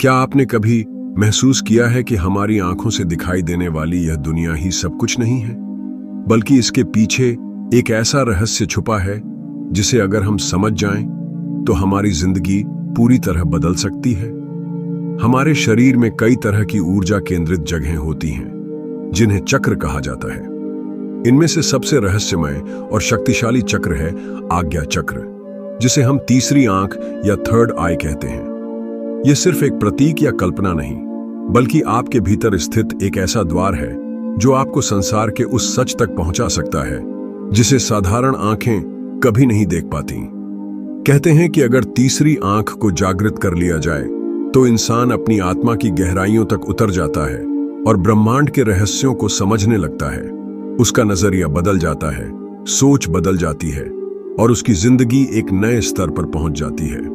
क्या आपने कभी महसूस किया है कि हमारी आंखों से दिखाई देने वाली यह दुनिया ही सब कुछ नहीं है, बल्कि इसके पीछे एक ऐसा रहस्य छुपा है जिसे अगर हम समझ जाएं तो हमारी जिंदगी पूरी तरह बदल सकती है। हमारे शरीर में कई तरह की ऊर्जा केंद्रित जगहें होती हैं जिन्हें चक्र कहा जाता है। इनमें से सबसे रहस्यमय और शक्तिशाली चक्र है आज्ञा चक्र, जिसे हम तीसरी आंख या थर्ड आई कहते हैं। यह सिर्फ एक प्रतीक या कल्पना नहीं, बल्कि आपके भीतर स्थित एक ऐसा द्वार है जो आपको संसार के उस सच तक पहुंचा सकता है जिसे साधारण आंखें कभी नहीं देख पाती। कहते हैं कि अगर तीसरी आंख को जागृत कर लिया जाए तो इंसान अपनी आत्मा की गहराइयों तक उतर जाता है और ब्रह्मांड के रहस्यों को समझने लगता है। उसका नजरिया बदल जाता है, सोच बदल जाती है और उसकी जिंदगी एक नए स्तर पर पहुंच जाती है।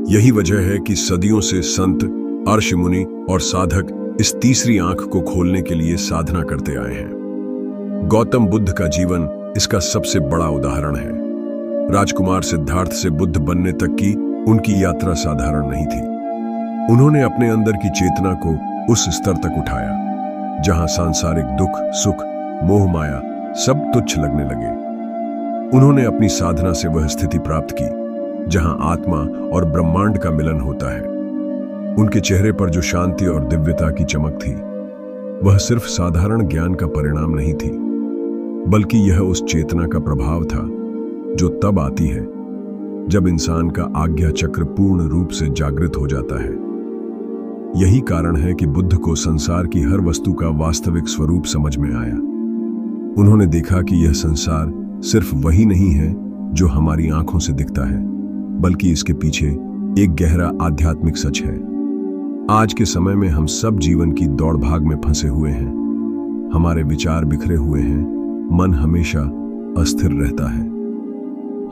यही वजह है कि सदियों से संत, ऋषि मुनि और साधक इस तीसरी आंख को खोलने के लिए साधना करते आए हैं। गौतम बुद्ध का जीवन इसका सबसे बड़ा उदाहरण है। राजकुमार सिद्धार्थ से बुद्ध बनने तक की उनकी यात्रा साधारण नहीं थी। उन्होंने अपने अंदर की चेतना को उस स्तर तक उठाया जहां सांसारिक दुख, सुख, मोह, माया सब तुच्छ लगने लगे। उन्होंने अपनी साधना से वह स्थिति प्राप्त की जहां आत्मा और ब्रह्मांड का मिलन होता है। उनके चेहरे पर जो शांति और दिव्यता की चमक थी, वह सिर्फ साधारण ज्ञान का परिणाम नहीं थी, बल्कि यह उस चेतना का प्रभाव था जो तब आती है जब इंसान का आज्ञा चक्र पूर्ण रूप से जागृत हो जाता है। यही कारण है कि बुद्ध को संसार की हर वस्तु का वास्तविक स्वरूप समझ में आया। उन्होंने देखा कि यह संसार सिर्फ वही नहीं है जो हमारी आंखों से दिखता है, बल्कि इसके पीछे एक गहरा आध्यात्मिक सच है। आज के समय में हम सब जीवन की दौड़ भाग में फंसे हुए हैं। हमारे विचार बिखरे हुए हैं, मन हमेशा अस्थिर रहता है।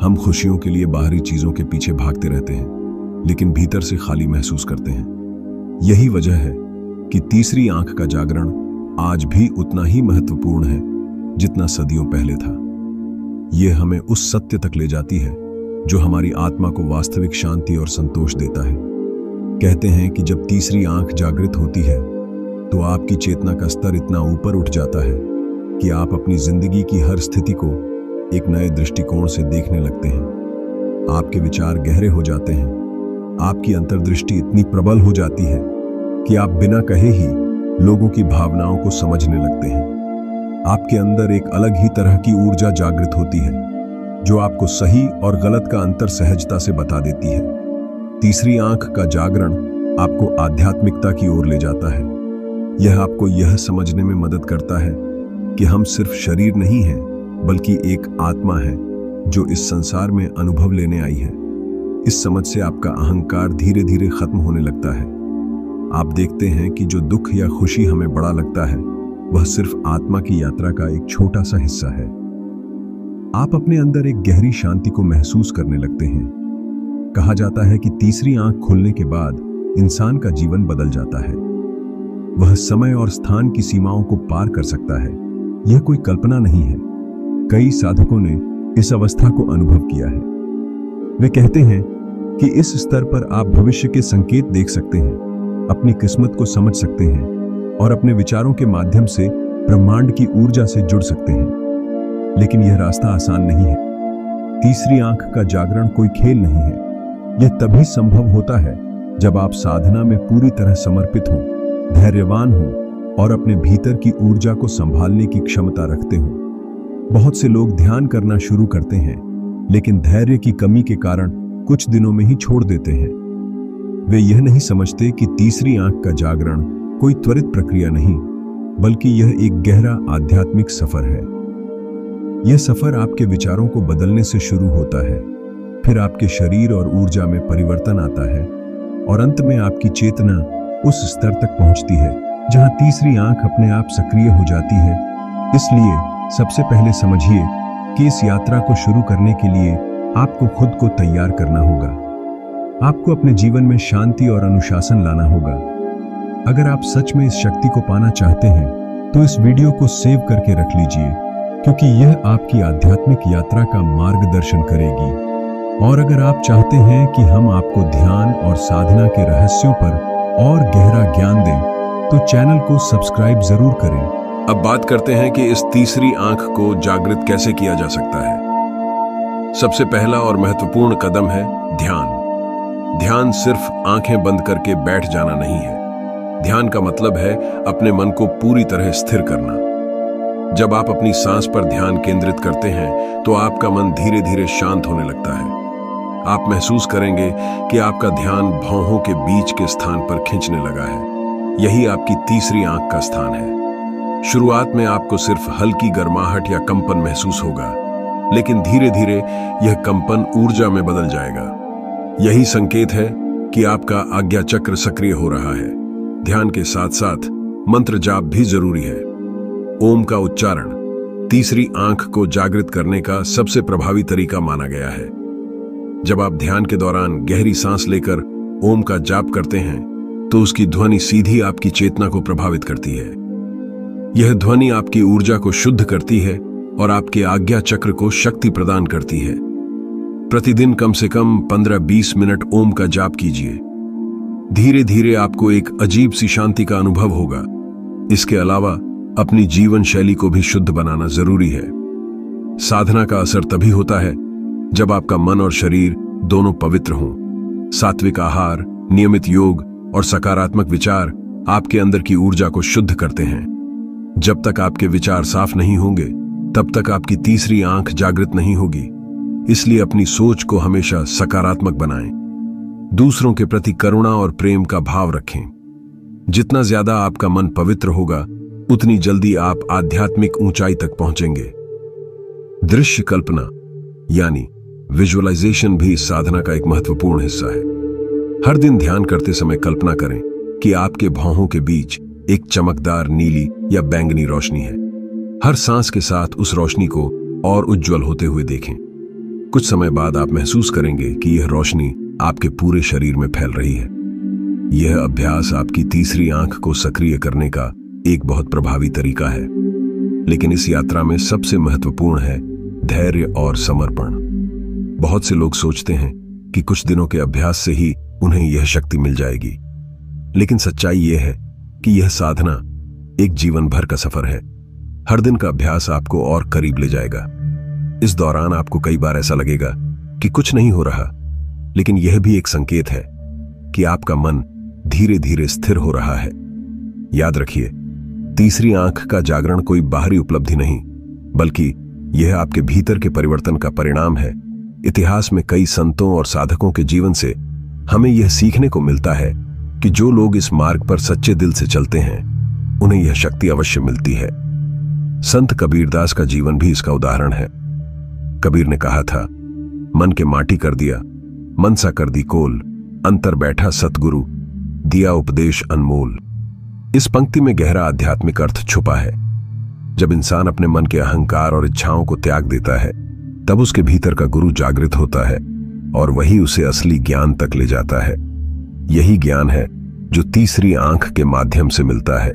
हम खुशियों के लिए बाहरी चीजों के पीछे भागते रहते हैं, लेकिन भीतर से खाली महसूस करते हैं। यही वजह है कि तीसरी आंख का जागरण आज भी उतना ही महत्वपूर्ण है जितना सदियों पहले था। यह हमें उस सत्य तक ले जाती है जो हमारी आत्मा को वास्तविक शांति और संतोष देता है। कहते हैं कि जब तीसरी आंख जागृत होती है तो आपकी चेतना का स्तर इतना ऊपर उठ जाता है कि आप अपनी जिंदगी की हर स्थिति को एक नए दृष्टिकोण से देखने लगते हैं। आपके विचार गहरे हो जाते हैं, आपकी अंतर्दृष्टि इतनी प्रबल हो जाती है कि आप बिना कहे ही लोगों की भावनाओं को समझने लगते हैं। आपके अंदर एक अलग ही तरह की ऊर्जा जागृत होती है जो आपको सही और गलत का अंतर सहजता से बता देती है। तीसरी आंख का जागरण आपको आध्यात्मिकता की ओर ले जाता है। यह आपको यह समझने में मदद करता है कि हम सिर्फ शरीर नहीं हैं, बल्कि एक आत्मा है जो इस संसार में अनुभव लेने आई है। इस समझ से आपका अहंकार धीरे धीरे खत्म होने लगता है। आप देखते हैं कि जो दुख या खुशी हमें बड़ा लगता है, वह सिर्फ आत्मा की यात्रा का एक छोटा सा हिस्सा है। आप अपने अंदर एक गहरी शांति को महसूस करने लगते हैं। कहा जाता है कि तीसरी आंख खुलने के बाद इंसान का जीवन बदल जाता है। वह समय और स्थान की सीमाओं को पार कर सकता है। यह कोई कल्पना नहीं है। कई साधकों ने इस अवस्था को अनुभव किया है। वे कहते हैं कि इस स्तर पर आप भविष्य के संकेत देख सकते हैं, अपनी किस्मत को समझ सकते हैं और अपने विचारों के माध्यम से ब्रह्मांड की ऊर्जा से जुड़ सकते हैं। लेकिन यह रास्ता आसान नहीं है। तीसरी आंख का जागरण कोई खेल नहीं है। यह तभी संभव होता है जब आप साधना में पूरी तरह समर्पित हों, धैर्यवान हों और अपने भीतर की ऊर्जा को संभालने की क्षमता रखते हों। बहुत से लोग ध्यान करना शुरू करते हैं, लेकिन धैर्य की कमी के कारण कुछ दिनों में ही छोड़ देते हैं। वे यह नहीं समझते कि तीसरी आंख का जागरण कोई त्वरित प्रक्रिया नहीं, बल्कि यह एक गहरा आध्यात्मिक सफर है। यह सफर आपके विचारों को बदलने से शुरू होता है, फिर आपके शरीर और ऊर्जा में परिवर्तन आता है और अंत में आपकी चेतना उस स्तर तक पहुंचती है जहां तीसरी आंख अपने आप सक्रिय हो जाती है। इसलिए सबसे पहले समझिए कि इस यात्रा को शुरू करने के लिए आपको खुद को तैयार करना होगा। आपको अपने जीवन में शांति और अनुशासन लाना होगा। अगर आप सच में इस शक्ति को पाना चाहते हैं तो इस वीडियो को सेव करके रख लीजिए, क्योंकि यह आपकी आध्यात्मिक यात्रा का मार्गदर्शन करेगी। और अगर आप चाहते हैं कि हम आपको ध्यान और साधना के रहस्यों पर और गहरा ज्ञान दें तो चैनल को सब्सक्राइब जरूर करें। अब बात करते हैं कि इस तीसरी आंख को जागृत कैसे किया जा सकता है। सबसे पहला और महत्वपूर्ण कदम है ध्यान। ध्यान सिर्फ आंखें बंद करके बैठ जाना नहीं है। ध्यान का मतलब है अपने मन को पूरी तरह स्थिर करना। जब आप अपनी सांस पर ध्यान केंद्रित करते हैं तो आपका मन धीरे धीरे शांत होने लगता है। आप महसूस करेंगे कि आपका ध्यान भौहों के बीच के स्थान पर खींचने लगा है। यही आपकी तीसरी आंख का स्थान है। शुरुआत में आपको सिर्फ हल्की गर्माहट या कंपन महसूस होगा, लेकिन धीरे धीरे यह कंपन ऊर्जा में बदल जाएगा। यही संकेत है कि आपका आज्ञा चक्र सक्रिय हो रहा है। ध्यान के साथ साथ मंत्र जाप भी जरूरी है। ओम का उच्चारण तीसरी आंख को जागृत करने का सबसे प्रभावी तरीका माना गया है। जब आप ध्यान के दौरान गहरी सांस लेकर ओम का जाप करते हैं तो उसकी ध्वनि सीधी आपकी चेतना को प्रभावित करती है। यह ध्वनि आपकी ऊर्जा को शुद्ध करती है और आपके आज्ञा चक्र को शक्ति प्रदान करती है। प्रतिदिन कम से कम 15-20 मिनट ओम का जाप कीजिए। धीरे धीरे आपको एक अजीब सी शांति का अनुभव होगा। इसके अलावा अपनी जीवन शैली को भी शुद्ध बनाना जरूरी है। साधना का असर तभी होता है जब आपका मन और शरीर दोनों पवित्र हों। सात्विक आहार, नियमित योग और सकारात्मक विचार आपके अंदर की ऊर्जा को शुद्ध करते हैं। जब तक आपके विचार साफ नहीं होंगे तब तक आपकी तीसरी आंख जागृत नहीं होगी। इसलिए अपनी सोच को हमेशा सकारात्मक बनाएं। दूसरों के प्रति करुणा और प्रेम का भाव रखें। जितना ज्यादा आपका मन पवित्र होगा उतनी जल्दी आप आध्यात्मिक ऊंचाई तक पहुंचेंगे। दृश्य कल्पना यानी विजुअलाइजेशन भी इस साधना का एक महत्वपूर्ण हिस्सा है। हर दिन ध्यान करते समय कल्पना करें कि आपके भौहों के बीच एक चमकदार नीली या बैंगनी रोशनी है। हर सांस के साथ उस रोशनी को और उज्जवल होते हुए देखें। कुछ समय बाद आप महसूस करेंगे कि यह रोशनी आपके पूरे शरीर में फैल रही है। यह अभ्यास आपकी तीसरी आंख को सक्रिय करने का एक बहुत प्रभावी तरीका है। लेकिन इस यात्रा में सबसे महत्वपूर्ण है धैर्य और समर्पण। बहुत से लोग सोचते हैं कि कुछ दिनों के अभ्यास से ही उन्हें यह शक्ति मिल जाएगी, लेकिन सच्चाई यह है कि यह साधना एक जीवन भर का सफर है। हर दिन का अभ्यास आपको और करीब ले जाएगा। इस दौरान आपको कई बार ऐसा लगेगा कि कुछ नहीं हो रहा, लेकिन यह भी एक संकेत है कि आपका मन धीरे धीरे स्थिर हो रहा है। याद रखिए, तीसरी आंख का जागरण कोई बाहरी उपलब्धि नहीं, बल्कि यह आपके भीतर के परिवर्तन का परिणाम है। इतिहास में कई संतों और साधकों के जीवन से हमें यह सीखने को मिलता है कि जो लोग इस मार्ग पर सच्चे दिल से चलते हैं उन्हें यह शक्ति अवश्य मिलती है। संत कबीरदास का जीवन भी इसका उदाहरण है। कबीर ने कहा था, मन के माटी कर दिया, मनसा कर दी कोल, अंतर बैठा सतगुरु, दिया उपदेश अनमोल। इस पंक्ति में गहरा आध्यात्मिक अर्थ छुपा है। जब इंसान अपने मन के अहंकार और इच्छाओं को त्याग देता है तब उसके भीतर का गुरु जागृत होता है और वही उसे असली ज्ञान तक ले जाता है। यही ज्ञान है जो तीसरी आंख के माध्यम से मिलता है।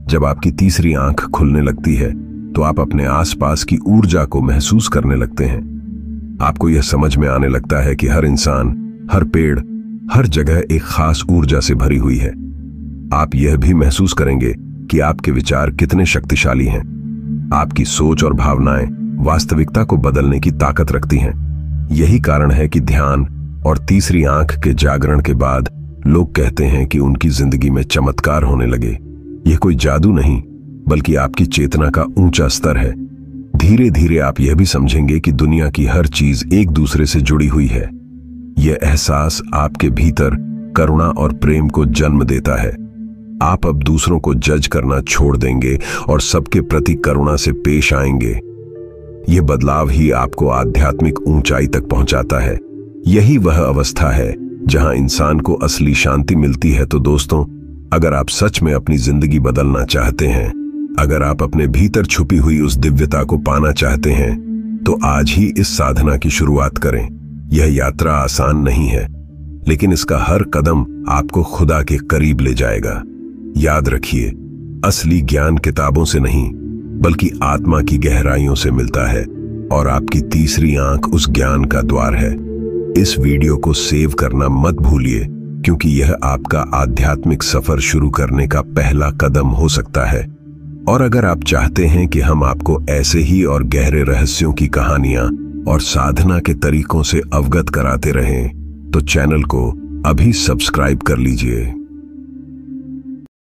जब आपकी तीसरी आंख खुलने लगती है तो आप अपने आसपास की ऊर्जा को महसूस करने लगते हैं। आपको यह समझ में आने लगता है कि हर इंसान, हर पेड़, हर जगह एक खास ऊर्जा से भरी हुई है। आप यह भी महसूस करेंगे कि आपके विचार कितने शक्तिशाली हैं। आपकी सोच और भावनाएं वास्तविकता को बदलने की ताकत रखती हैं। यही कारण है कि ध्यान और तीसरी आंख के जागरण के बाद लोग कहते हैं कि उनकी जिंदगी में चमत्कार होने लगे। यह कोई जादू नहीं, बल्कि आपकी चेतना का ऊंचा स्तर है। धीरे धीरे आप यह भी समझेंगे कि दुनिया की हर चीज एक दूसरे से जुड़ी हुई है। यह एहसास आपके भीतर करुणा और प्रेम को जन्म देता है। आप अब दूसरों को जज करना छोड़ देंगे और सबके प्रति करुणा से पेश आएंगे। यह बदलाव ही आपको आध्यात्मिक ऊंचाई तक पहुंचाता है। यही वह अवस्था है जहां इंसान को असली शांति मिलती है। तो दोस्तों, अगर आप सच में अपनी जिंदगी बदलना चाहते हैं, अगर आप अपने भीतर छुपी हुई उस दिव्यता को पाना चाहते हैं, तो आज ही इस साधना की शुरुआत करें। यह यात्रा आसान नहीं है, लेकिन इसका हर कदम आपको खुदा के करीब ले जाएगा। याद रखिए, असली ज्ञान किताबों से नहीं बल्कि आत्मा की गहराइयों से मिलता है और आपकी तीसरी आंख उस ज्ञान का द्वार है। इस वीडियो को सेव करना मत भूलिए क्योंकि यह आपका आध्यात्मिक सफर शुरू करने का पहला कदम हो सकता है। और अगर आप चाहते हैं कि हम आपको ऐसे ही और गहरे रहस्यों की कहानियां और साधना के तरीकों से अवगत कराते रहें, तो चैनल को अभी सब्सक्राइब कर लीजिए।